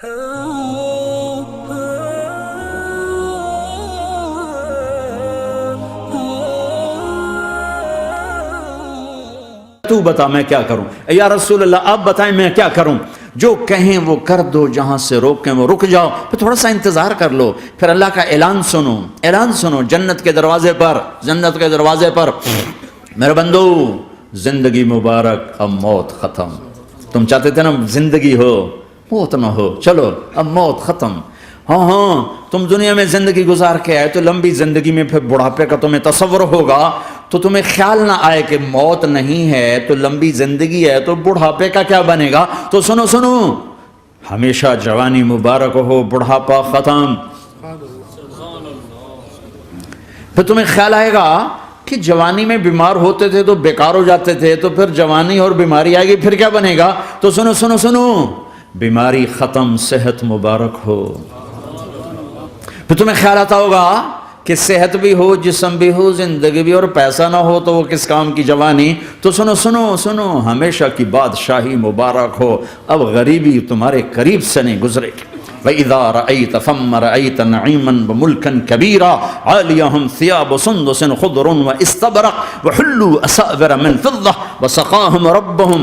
تو بتا میں کیا کروں؟ یا رسول اللہ آپ بتائیں میں کیا کروں؟ جو کہیں وہ کر دو، جہاں سے روکیں وہ رک جاؤ، پھر تھوڑا سا انتظار کر لو، پھر اللہ کا اعلان سنو، اعلان سنو جنت کے دروازے پر، جنت کے دروازے پر، میرے بندو زندگی مبارک، اب موت ختم۔ تم چاہتے تھے نا زندگی ہو موت نہ ہو، چلو اب موت ختم۔ ہاں تم دنیا میں زندگی گزار کے آئے تو لمبی زندگی میں پھر بڑھاپے کا تمہیں تصور ہوگا تو تمہیں خیال نہ آئے کہ موت نہیں ہے تو لمبی زندگی ہے تو بڑھاپے کا کیا بنے گا؟ تو سنو سنو، ہمیشہ جوانی مبارک ہو، بڑھاپا ختم۔ پھر تمہیں خیال آئے گا کہ جوانی میں بیمار ہوتے تھے تو بیکار ہو جاتے تھے، تو پھر جوانی اور بیماری آئے گی پھر کیا بنے گا؟ تو سنو سنو سنو، بیماری ختم، صحت مبارک ہو۔ پھر تمہیں خیال آتا ہوگا کہ صحت بھی ہو، جسم بھی ہو، زندگی بھی، اور پیسہ نہ ہو تو وہ کس کام کی جوانی؟ تو سنو سنو سنو، ہمیشہ کی بادشاہی مبارک ہو، اب غریبی تمہارے قریب سے نہیں گزرے گی۔ وَإِذَا رَأَيْتَ ثَمَّ رَأَيْتَ نَعِيمًا وَمُلْكًا كَبِيرًا عَالِيَهُمْ ثِيَابُ سُنْدُسٍ خُضْرٌ وَإِسْتَبْرَقٍ وَحُلُّوا أَسَاوِرَ مِنْ فِضَّةٍ وَسَقَاهُمْ رَبُّهُمْ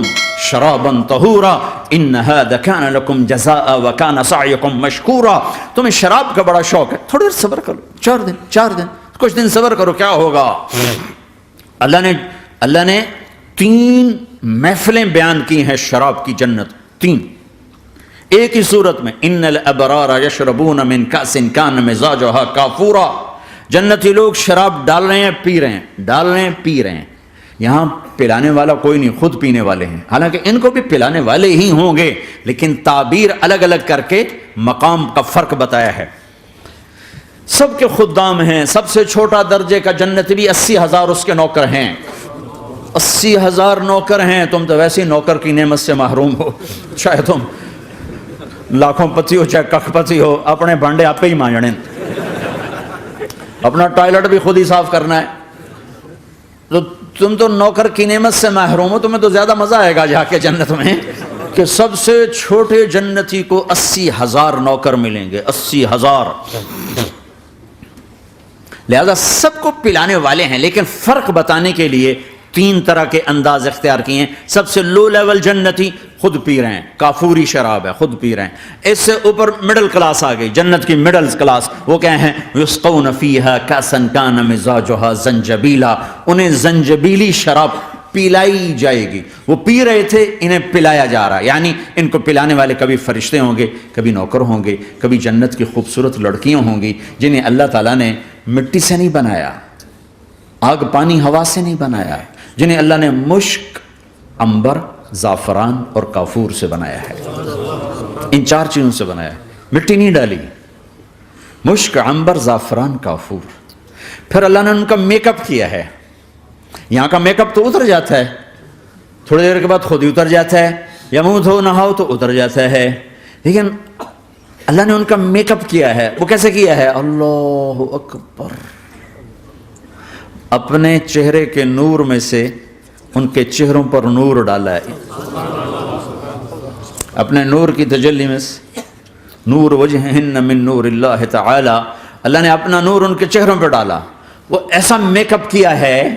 شَرَابًا طَهُورًا إِنَّ هَذَا كَانَ لَكُمْ جَزَاءً وَكَانَ سَعْيُكُمْ مَشْكُورًا۔ تمہیں شراب کا بڑا شوق ہے، تھوڑی دیر صبر کرو، چار دن کچھ دن صبر کرو، کیا ہوگا؟ اللہ نے 3 محفلیں بیان کی ہیں شراب کی، جنت 3 ایک ہی صورت میں۔ ان الابرار یشربون من کأس کان مزاجها کافورا، جنتی لوگ شراب ڈال رہے ہیں، پی رہے ہیں، ڈال رہے ہیں، پی رہے ہیں۔ یہاں پلانے والا کوئی نہیں، خود پینے والے ہیں، حالانکہ ان کو بھی پلانے والے ہی ہوں گے، لیکن تعبیر الگ الگ کر کے مقام کا فرق بتایا ہے۔ سب کے خدام ہیں، سب سے چھوٹا درجے کا جنت بھی 80,000 اس کے نوکر ہیں، 80,000 نوکر ہیں۔ تم تو ویسے نوکر کی نعمت سے محروم ہو، چاہے تم لاکھوں پتی ہو چاہے کخ پتی ہو، اپنے بانڈے آپ ہی مانجنے، اپنا ٹوائلٹ بھی خود ہی صاف کرنا ہے۔ تو تم تو نوکر کی نعمت سے محروم ہو، تمہیں تو زیادہ مزہ آئے گا جا کے جنت میں کہ سب سے چھوٹے جنتی کو 80,000 نوکر ملیں گے، 80,000۔ لہذا سب کو پلانے والے ہیں، لیکن فرق بتانے کے لیے 3 طرح کے انداز اختیار کیے ہیں۔ سب سے لو لیول جنتی خود پی رہے ہیں، کافوری شراب ہے، خود پی رہے ہیں۔ اس سے اوپر مڈل کلاس آ گئی، جنت کی مڈل کلاس، وہ کیا ہیں؟ یسقون فیہا کأسا کان مزاجہا زنجبیلا، انہیں زنجبیلی شراب پلائی جائے گی۔ وہ پی رہے تھے، انہیں پلایا جا رہا ہے، یعنی ان کو پلانے والے کبھی فرشتے ہوں گے، کبھی نوکر ہوں گے، کبھی جنت کی خوبصورت لڑکیاں ہوں گی جنہیں اللہ تعالیٰ نے مٹی سے نہیں بنایا، آگ پانی ہوا سے نہیں بنایا، جنہیں اللہ نے مشک، عنبر، زعفران اور کافور سے بنایا ہے۔ ان 4 چیزوں سے بنایا ہے، مٹی نہیں ڈالی، مشک، عنبر، زعفران، کافور۔ پھر اللہ نے ان کا میک اپ کیا ہے۔ یہاں کا میک اپ تو اتر جاتا ہے، تھوڑی دیر کے بعد خود ہی اتر جاتا ہے، یا منہ دھو نہاؤ تو اتر جاتا ہے، لیکن اللہ نے ان کا میک اپ کیا ہے۔ وہ کیسے کیا ہے؟ اللہ اکبر، اپنے چہرے کے نور میں سے ان کے چہروں پر نور ڈالا ہے، اپنے نور کی تجلی میں سے، نور وجہہن من نور اللہ تعالی، اللہ نے اپنا نور ان کے چہروں پہ ڈالا۔ وہ ایسا میک اپ کیا ہے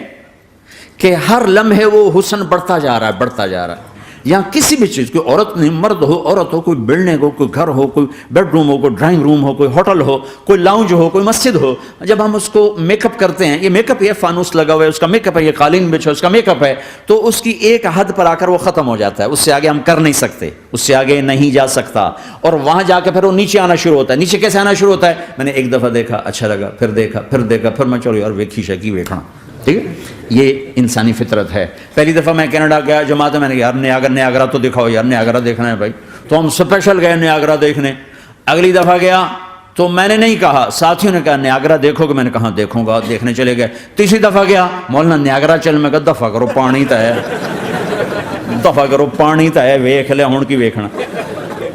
کہ ہر لمحے وہ حسن بڑھتا جا رہا ہے، بڑھتا جا رہا ہے۔ یہاں کسی بھی چیز، کوئی عورت نہیں، مرد ہو، عورت ہو، کوئی بلڈنگ ہو، کوئی گھر ہو، کوئی بیڈ روم ہو، کوئی ڈرائنگ روم ہو، کوئی ہوٹل ہو، کوئی لاؤنج ہو، کوئی مسجد ہو، جب ہم اس کو میک اپ کرتے ہیں، یہ میک اپ، یہ فانوس لگا ہوا ہے اس کا میک اپ ہے، یہ قالین بچھا اس کا میک اپ ہے، تو اس کی ایک حد پر آ کر وہ ختم ہو جاتا ہے، اس سے آگے ہم کر نہیں سکتے، اس سے آگے نہیں جا سکتا، اور وہاں جا کے پھر وہ نیچے آنا شروع ہوتا ہے۔ نیچے کیسے آنا شروع ہوتا ہے؟ میں نے ایک دفعہ دیکھا، اچھا لگا، پھر دیکھا، پھر میں چلو یار ویکھی شکی ویکھنا، ٹھیک ہے؟ یہ انسانی فطرت ہے۔ پہلی دفعہ میں کینیڈا گیا جماعت میں نے کہا یار نیاگرا تو دکھاؤ یار، نیاگرا دیکھنا ہے بھائی، تو ہم اسپیشل گئے نیاگرا دیکھنے۔ اگلی دفعہ گیا تو میں نے نہیں کہا، ساتھیوں نے کہا نیاگرا دیکھو گے، میں نے کہا دیکھوں گا، دیکھنے چلے گئے۔ تیسری دفعہ گیا، مولانا نیاگرا چل، میں کہا دفعہ کرو پانی تا ہے، دفعہ کرو پانی تا ہے، ویکھ لے ہون کی ویکھنا۔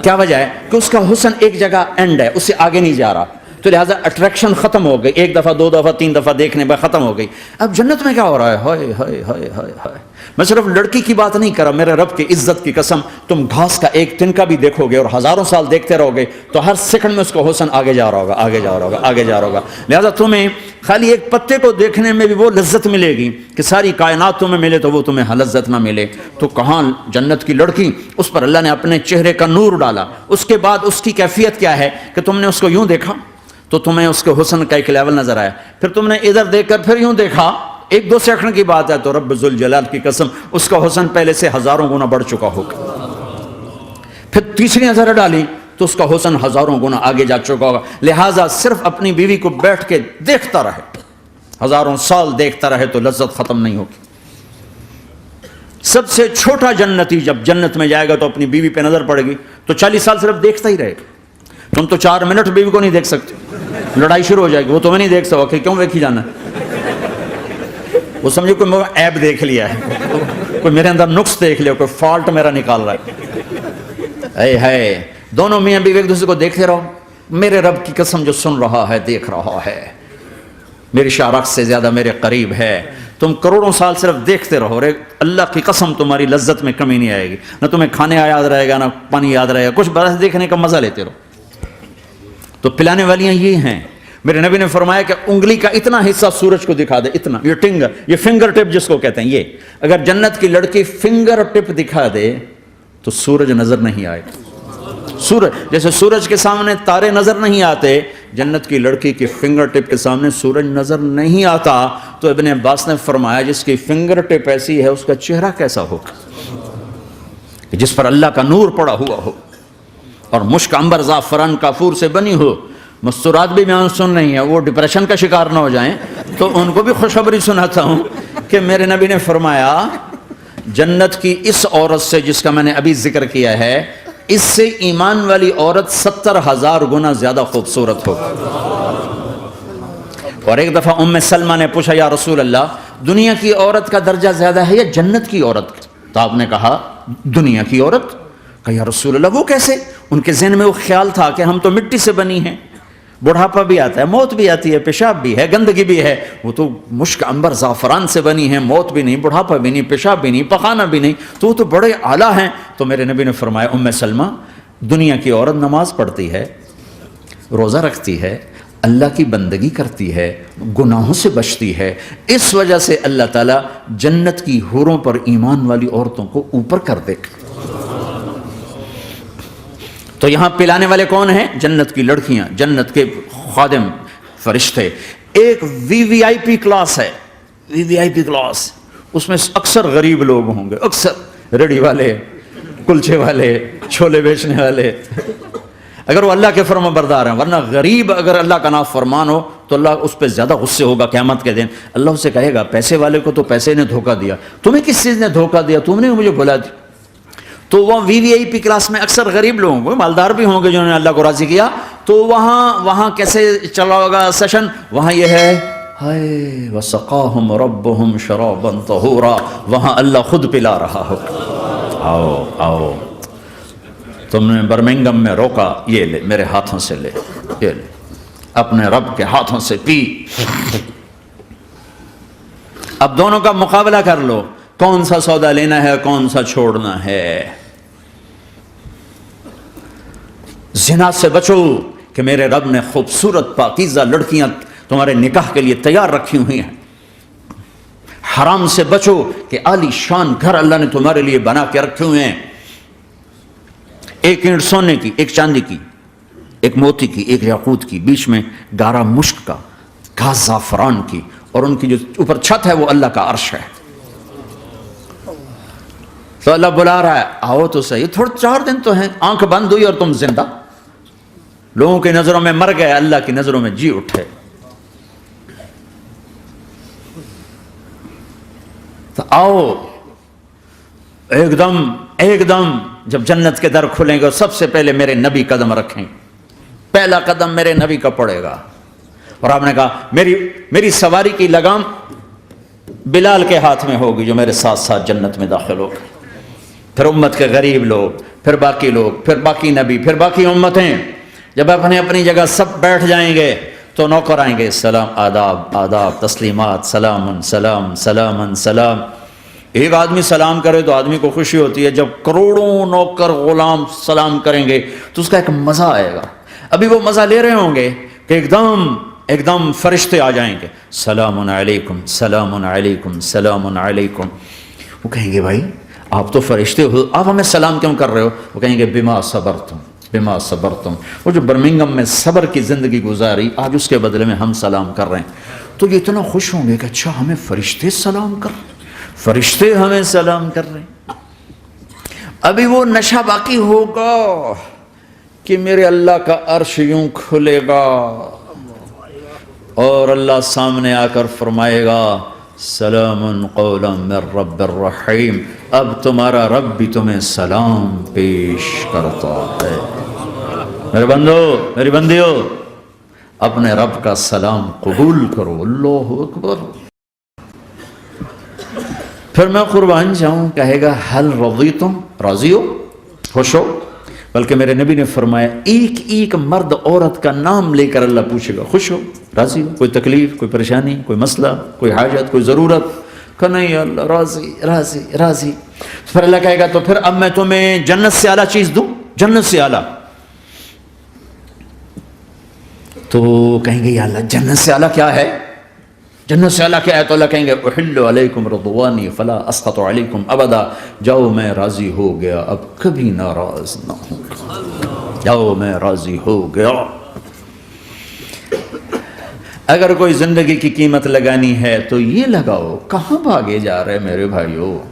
کیا وجہ ہے؟ کہ اس کا حسن ایک جگہ اینڈ ہے، اس سے آگے نہیں جا رہا۔ تو لہٰذا اٹریکشن ختم ہو گئی، ایک دفعہ 2 دفعہ 3 دفعہ دیکھنے بعد ختم ہو گئی۔ اب جنت میں کیا ہو رہا ہے؟ ہائے ہائے ہائے ہائے ہائے، میں صرف لڑکی کی بات نہیں کر رہا، میرے رب کی عزت کی قسم، تم گھاس کا ایک تنکا بھی دیکھو گے اور ہزاروں سال دیکھتے رہو گے تو ہر سیکنڈ میں اس کا حسن آگے جا رہا ہوگا، آگے جا رہا ہوگا، آگے جا رہا ہوگا۔ لہٰذا تمہیں خالی ایک پتے کو دیکھنے میں بھی وہ لذت ملے گی کہ ساری کائنات تمہیں ملے تو وہ تمہیں لذت نہ ملے۔ تو کہاں جنت کی لڑکی، اس پر اللہ نے اپنے چہرے کا نور ڈالا، اس کے بعد اس کی کیفیت کیا ہے کہ تم نے اس کو یوں دیکھا تو تمہیں اس کے حسن کا ایک لیول نظر آیا، پھر تم نے ادھر دیکھ کر پھر یوں دیکھا، 1-2 سیکنڈ کی بات ہے تو رب ذوالجلال کی قسم اس کا حسن پہلے سے ہزاروں گنا بڑھ چکا ہوگا، پھر تیسری نظر ڈالی تو اس کا حسن ہزاروں گنا آگے جا چکا ہوگا۔ لہٰذا صرف اپنی بیوی کو بیٹھ کے دیکھتا رہے، ہزاروں سال دیکھتا رہے تو لذت ختم نہیں ہوگی۔ سب سے چھوٹا جنتی جب جنت میں جائے گا تو اپنی بیوی پہ نظر پڑے گی تو 40 سال صرف دیکھتا ہی رہے گا۔ تم تو 4 منٹ بیوی کو نہیں دیکھ سکتے، لڑائی شروع ہو جائے گی، وہ تمہیں نہیں دیکھ سکتا کہ کیوں دیکھی جانا ہے، وہ سمجھے کوئی میں عیب دیکھ لیا ہے، کوئی میرے اندر نقص دیکھ لیا، کوئی فالٹ میرا نکال رہا ہے۔ اے دونوں میاں بیوی ایک دوسرے کو دیکھتے رہو، میرے رب کی قسم جو سن رہا ہے، دیکھ رہا ہے، میری شارخ سے زیادہ میرے قریب ہے۔ تم کروڑوں سال صرف دیکھتے رہو، اللہ کی قسم تمہاری لذت میں کمی نہیں آئے گی، نہ تمہیں کھانے یاد رہے گا نہ پانی یاد رہے گا، کچھ برس دیکھنے کا مزہ لیتے رہو۔ تو پلانے والیاں یہ ہیں، میرے نبی نے فرمایا کہ انگلی کا اتنا حصہ سورج کو دکھا دے، اتنا، یہ فنگر ٹپ جس کو کہتے ہیں، یہ اگر جنت کی لڑکی فنگر ٹپ دکھا دے تو سورج نظر نہیں آئے۔ سورج جیسے سورج کے سامنے تارے نظر نہیں آتے، جنت کی لڑکی کی فنگر ٹپ کے سامنے سورج نظر نہیں آتا۔ تو ابن عباس نے فرمایا جس کی فنگر ٹپ ایسی ہے اس کا چہرہ کیسا ہوگا، جس پر اللہ کا نور پڑا ہوا ہو اور مشک عنبر زعفران کافور سے بنی ہو۔ مستورات بھی بیان سن رہی ہیں، وہ ڈپریشن کا شکار نہ ہو جائیں تو ان کو بھی خوشخبری سناتا ہوں کہ میرے نبی نے فرمایا جنت کی اس عورت سے جس کا میں نے ابھی ذکر کیا ہے، اس سے ایمان والی عورت 70,000 گنا زیادہ خوبصورت ہو۔ اور ایک دفعہ ام سلمہ نے پوچھا یا رسول اللہ دنیا کی عورت کا درجہ زیادہ ہے یا جنت کی عورت کا؟ تو آپ نے کہا دنیا کی عورت۔ کہا یا رسول اللہ وہ کیسے؟ ان کے ذہن میں وہ خیال تھا کہ ہم تو مٹی سے بنی ہیں، بڑھاپا بھی آتا ہے، موت بھی آتی ہے، پیشاب بھی ہے، گندگی بھی ہے، وہ تو مشک عنبر زعفران سے بنی ہیں، موت بھی نہیں، بڑھاپا بھی نہیں، پیشاب بھی نہیں، پخانہ بھی نہیں، تو وہ تو بڑے اعلیٰ ہیں۔ تو میرے نبی نے فرمایا ام سلمہ دنیا کی عورت نماز پڑھتی ہے، روزہ رکھتی ہے، اللہ کی بندگی کرتی ہے، گناہوں سے بچتی ہے، اس وجہ سے اللہ تعالیٰ جنت کی حوروں پر ایمان والی عورتوں کو اوپر کر دے گا۔ تو یہاں پلانے والے کون ہیں؟ جنت کی لڑکیاں، جنت کے خادم فرشتے۔ ایک وی وی آئی پی کلاس ہے، وی وی آئی پی کلاس، اس میں اکثر غریب لوگ ہوں گے، اکثر ریڑھی والے، کلچے والے، چھولے بیچنے والے، اگر وہ اللہ کے فرما بردار ہیں، ورنہ غریب اگر اللہ کا نافرمان ہو تو اللہ اس پہ زیادہ غصے ہوگا قیامت کے دن۔ اللہ اسے کہے گا پیسے والے کو تو پیسے نے دھوکہ دیا، تمہیں کس چیز نے دھوکہ دیا؟ تم نے مجھے بلا دی۔ تو وہ وی وی آئی پی کلاس میں اکثر غریب لوگ ہوں گے، مالدار بھی ہوں گے جنہوں نے اللہ کو راضی کیا، تو وہاں کیسے چلا ہوگا سیشن؟ وہاں یہ ہے ہائے وسقاہم ربہم شرابا طہورا، وہاں اللہ خود پلا رہا ہو، آؤ آؤ تم نے برمنگم میں روکا، یہ لے میرے ہاتھوں سے لے، یہ لے اپنے رب کے ہاتھوں سے پی۔ اب دونوں کا مقابلہ کر لو، کون سا سودا لینا ہے کون سا چھوڑنا ہے۔ زنا سے بچو کہ میرے رب نے خوبصورت پاکیزہ لڑکیاں تمہارے نکاح کے لیے تیار رکھی ہوئی ہیں۔ حرام سے بچو کہ عالی شان گھر اللہ نے تمہارے لیے بنا کے رکھے ہوئے ہیں، ایک اینٹ سونے کی، ایک چاندی کی، ایک موتی کی، ایک یاقوت کی، بیچ میں گارا مشک کا، گھاس زعفران کی، اور ان کی جو اوپر چھت ہے وہ اللہ کا عرش ہے۔ تو اللہ بلا رہا ہے آؤ تو صحیح، تھوڑے 4 دن تو ہیں، آنکھ بند ہوئی اور تم زندہ، لوگوں کی نظروں میں مر گئے، اللہ کی نظروں میں جی اٹھے۔ تو آؤ ایک دم جب جنت کے در کھلیں گے سب سے پہلے میرے نبی قدم رکھیں، پہلا قدم میرے نبی کا پڑے گا۔ اور آپ نے کہا میری سواری کی لگام بلال کے ہاتھ میں ہوگی جو میرے ساتھ ساتھ جنت میں داخل ہوگا، پھر امت کے غریب لوگ، پھر باقی لوگ، پھر باقی نبی، پھر باقی امتیں۔ جب اپنے اپنی جگہ سب بیٹھ جائیں گے تو نوکر آئیں گے، سلام، آداب، آداب، تسلیمات، سلام، سلام، سلام، سلام۔ ایک آدمی سلام کرے تو آدمی کو خوشی ہوتی ہے، جب کروڑوں نوکر غلام سلام کریں گے تو اس کا ایک مزہ آئے گا۔ ابھی وہ مزہ لے رہے ہوں گے کہ ایک دم فرشتے آ جائیں گے، سلام علیکم، سلام علیکم، سلام علیکم۔ وہ کہیں گے بھائی آپ تو فرشتے ہو، آپ ہمیں سلام کیوں کر رہے ہو؟ وہ کہیں گے بما صبرتم، بما صبرتم۔ وہ جو برمنگم میں صبر کی زندگی گزاری، آج اس کے بدلے میں ہم سلام کر رہے ہیں۔ تو یہ اتنا خوش ہوں گے کہ اچھا ہمیں فرشتے سلام کر رہے ہیں، فرشتے ہمیں سلام کر رہے ہیں۔ ابھی وہ نشہ باقی ہوگا کہ میرے اللہ کا عرش یوں کھلے گا اور اللہ سامنے آ کر فرمائے گا سلام قولا من رب الرحیم، اب تمہارا رب بھی تمہیں سلام پیش کرتا ہے۔ میرے بندو، میری بندیو، اپنے رب کا سلام قبول کرو۔ اللہ اکبر۔ پھر میں قربان جاؤں، کہے گا حل رضیتم، راضی ہو، خوش ہو؟ بلکہ میرے نبی نے فرمایا ایک ایک مرد عورت کا نام لے کر اللہ پوچھے گا، خوش ہو، راضی ہو، کوئی تکلیف، کوئی پریشانی، کوئی مسئلہ، کوئی حاجت، کوئی ضرورت؟ کہ نہیں اللہ، راضی راضی راضی۔ پھر اللہ کہے گا تو پھر اب میں تمہیں جنت سے اعلیٰ چیز دوں، جنت سے اعلیٰ۔ تو کہیں گے یا اللہ جنت سے اعلیٰ کیا ہے؟ جنت سے اعلیٰ کیا ہے؟ تو اللہ کہیں گے احل علیکم رضوانی فلا اسخط علیکم ابدا، جاؤ میں راضی ہو گیا، اب کبھی ناراض نہ ہوں گا، جاؤ میں راضی ہو گیا۔ اگر کوئی زندگی کی قیمت لگانی ہے تو یہ لگاؤ، کہاں بھاگے جا رہے میرے بھائیو؟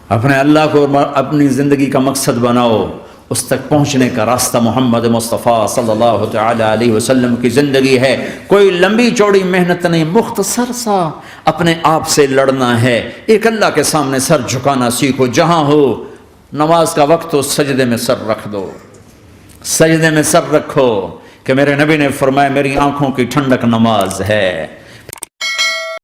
اپنے اللہ کو اپنی زندگی کا مقصد بناؤ، اس تک پہنچنے کا راستہ محمد مصطفیٰ صلی اللہ تعالی علیہ وسلم کی زندگی ہے۔ کوئی لمبی چوڑی محنت نہیں، مختصر سا اپنے آپ سے لڑنا ہے، ایک اللہ کے سامنے سر جھکانا سیکھو، جہاں ہو نماز کا وقت ہو سجدے میں سر رکھ دو، سجدے میں سر رکھو، کہ میرے نبی نے فرمایا میری آنکھوں کی ٹھنڈک نماز ہے۔